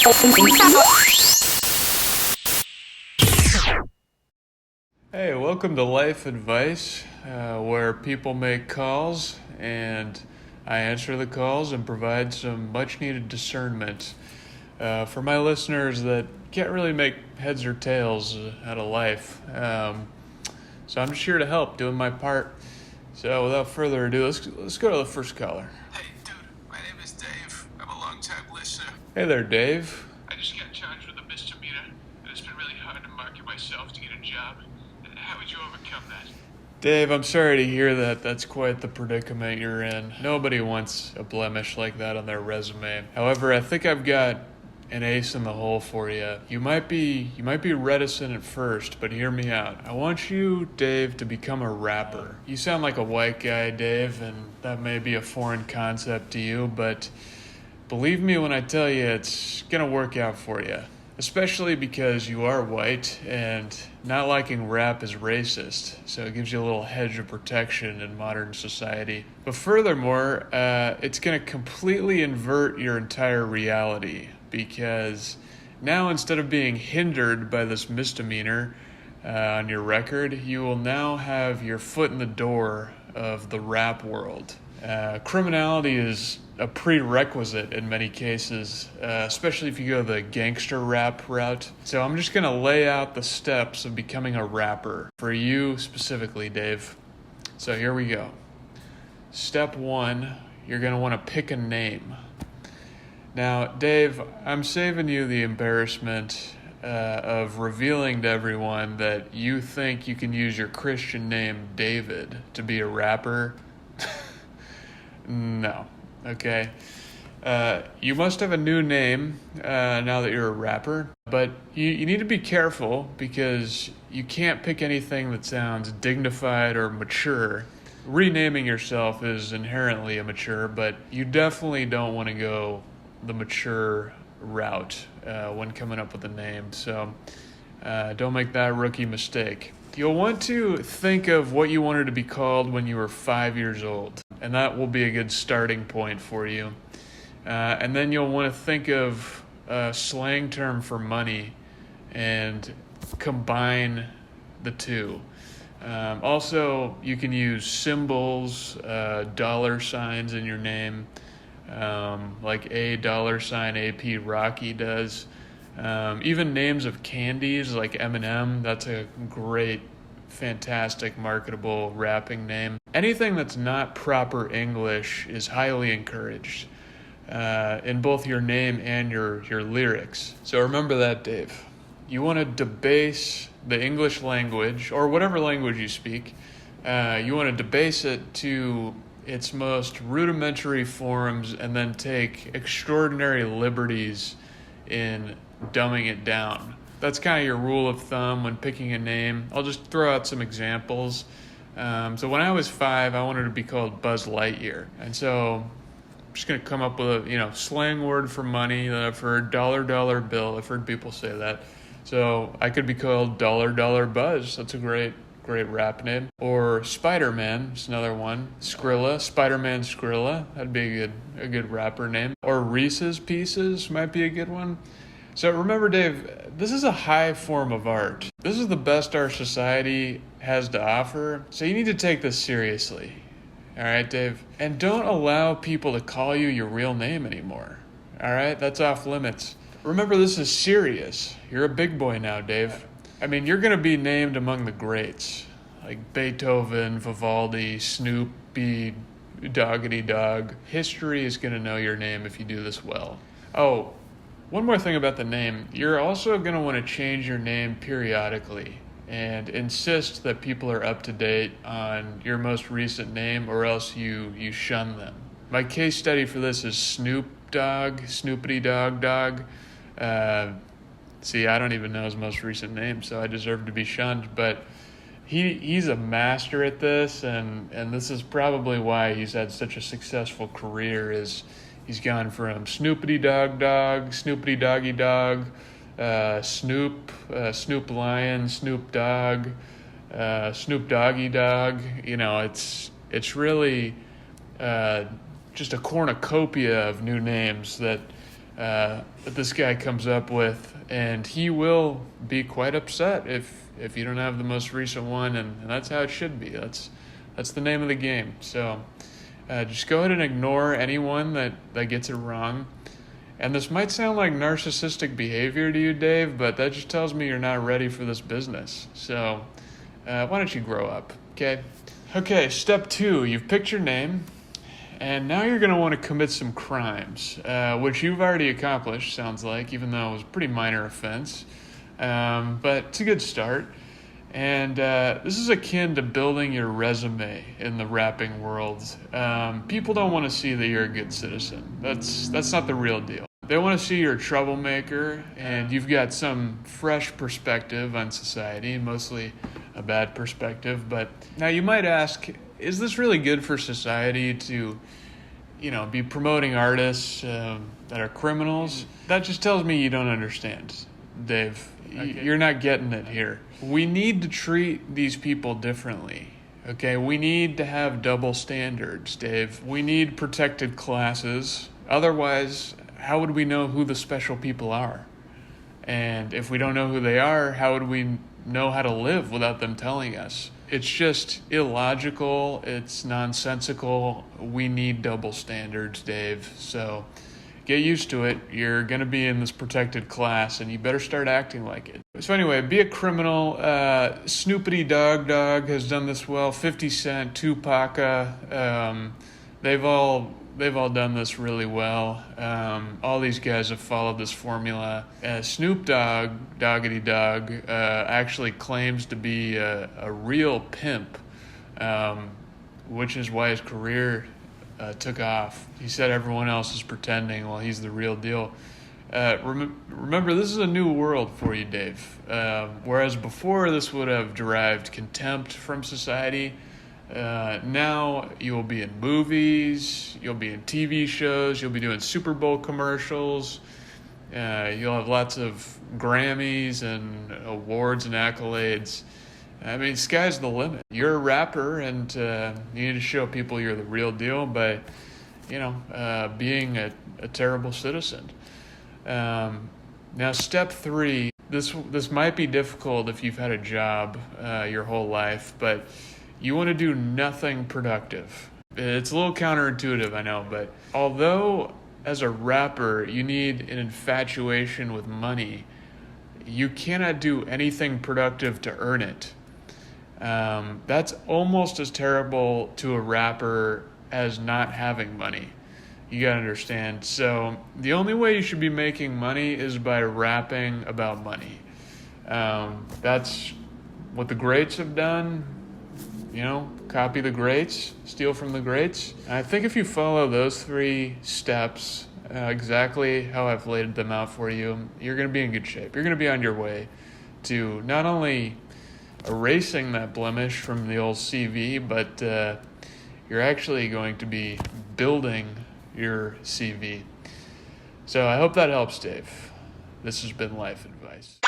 Hey, welcome to Life Advice, where people make calls and I answer the calls and provide some much needed discernment for my listeners that can't really make heads or tails out of life. So I'm just here to help, doing my part. So without further ado, let's go to the first caller. Hey, dude, my name is Dave. I'm a long-time listener. Hey there, Dave. I just got charged with a misdemeanor, and it's been really hard to market myself to get a job. How would you overcome that? Dave, I'm sorry to hear that. That's quite the predicament you're in. Nobody wants a blemish like that on their resume. However, I think I've got an ace in the hole for you. You might be reticent at first, but hear me out. I want you, Dave, to become a rapper. You sound like a white guy, Dave, and that may be a foreign concept to you, but believe me when I tell you it's gonna work out for you. Especially because you are white and not liking rap is racist, so it gives you a little hedge of protection in modern society. But furthermore, it's going to completely invert your entire reality because now instead of being hindered by this misdemeanor on your record, you will now have your foot in the door of the rap world. Criminality is a prerequisite in many cases, especially if you go the gangster rap route. So I'm just going to lay out the steps of becoming a rapper for you specifically, Dave. So here we go. Step 1, you're going to want to pick a name. Now, Dave, I'm saving you the embarrassment of revealing to everyone that you think you can use your Christian name, David, to be a rapper. No. Okay. You must have a new name now that you're a rapper, but you need to be careful because you can't pick anything that sounds dignified or mature. Renaming yourself is inherently immature, but you definitely don't want to go the mature route when coming up with a name, so don't make that rookie mistake. You'll want to think of what you wanted to be called when you were 5 years old, and that will be a good starting point for you. And then you'll want to think of a slang term for money and combine the two. Also, you can use symbols, dollar signs in your name, like $, AP Rocky does. Even names of candies like M&M, that's a great, fantastic, marketable rapping name. Anything that's not proper English is highly encouraged in both your name and your lyrics. So remember that, Dave. You want to debase the English language, or whatever language you speak, you want to debase it to its most rudimentary forms and then take extraordinary liberties in dumbing it down. That's kind of your rule of thumb when picking a name. I'll just throw out some examples. So when I was 5, I wanted to be called Buzz Lightyear. And so I'm just going to come up with a slang word for money that I've heard, dollar bill. I've heard people say that. So I could be called Dollar Buzz. That's a great rap name. Or Spider-Man is another one. Skrilla, Spider-Man Skrilla. That'd be a good rapper name. Or Reese's Pieces might be a good one. So remember, Dave, this is a high form of art. This is the best our society has to offer. So you need to take this seriously. All right, Dave? And don't allow people to call you your real name anymore. All right? That's off limits. Remember, this is serious. You're a big boy now, Dave. I mean, you're going to be named among the greats, like Beethoven, Vivaldi, Snoopy, Doggity Dog. History is going to know your name if you do this well. Oh, one more thing about the name. You're also going to want to change your name periodically and insist that people are up to date on your most recent name or else you shun them. My case study for this is Snoop Dogg, Snoopity Dog. See, I don't even know his most recent name, so I deserve to be shunned, but he's a master at this, and this is probably why he's had such a successful career. Is he's gone from Snoopity Dog, Snoopity Doggy Dog, Snoop Lion, Snoop Dogg, Snoop Doggy Dog. It's really just a cornucopia of new names that that this guy comes up with, and he will be quite upset if you don't have the most recent one, and that's how it should be. That's the name of the game. So just go ahead and ignore anyone that gets it wrong. And this might sound like narcissistic behavior to you, Dave, but that just tells me you're not ready for this business. So why don't you grow up, okay? Okay, step 2, you've picked your name, and now you're going to want to commit some crimes, which you've already accomplished, sounds like, even though it was a pretty minor offense. But it's a good start. And this is akin to building your resume in the rapping world. People don't want to see that you're a good citizen. That's not the real deal. They want to see you're a troublemaker and you've got some fresh perspective on society, mostly a bad perspective. But now you might ask, is this really good for society to, be promoting artists that are criminals? That just tells me you don't understand, Dave. Okay. You're not getting it here. We need to treat these people differently. Okay, we need to have double standards, Dave. We need protected classes. Otherwise, how would we know who the special people are? And if we don't know who they are, how would we know how to live without them telling us? It's just illogical. It's nonsensical. We need double standards, Dave. So get used to it. You're going to be in this protected class, and you better start acting like it. So anyway, be a criminal. Snoopity Dogg has done this well. 50 Cent, Tupac, they've all done this really well. All these guys have followed this formula. Snoop Dogg, Doggity Dogg, actually claims to be a real pimp, which is why his career took off. He said everyone else is pretending while he's the real deal. Remember, this is a new world for you, Dave. Whereas before this would have derived contempt from society, now you'll be in movies, you'll be in TV shows, you'll be doing Super Bowl commercials, you'll have lots of Grammys and awards and accolades. I mean, sky's the limit. You're a rapper, and you need to show people you're the real deal by, being a terrible citizen. Now, step 3, this might be difficult if you've had a job your whole life, but you want to do nothing productive. It's a little counterintuitive, I know, but although as a rapper you need an infatuation with money, you cannot do anything productive to earn it. That's almost as terrible to a rapper as not having money. You gotta understand. So the only way you should be making money is by rapping about money. That's what the greats have done. Copy the greats, steal from the greats. And I think if you follow those 3 steps exactly how I've laid them out for you, you're going to be in good shape. You're going to be on your way to not only erasing that blemish from the old CV, but you're actually going to be building your CV. So I hope that helps, Dave. This has been Life Advice.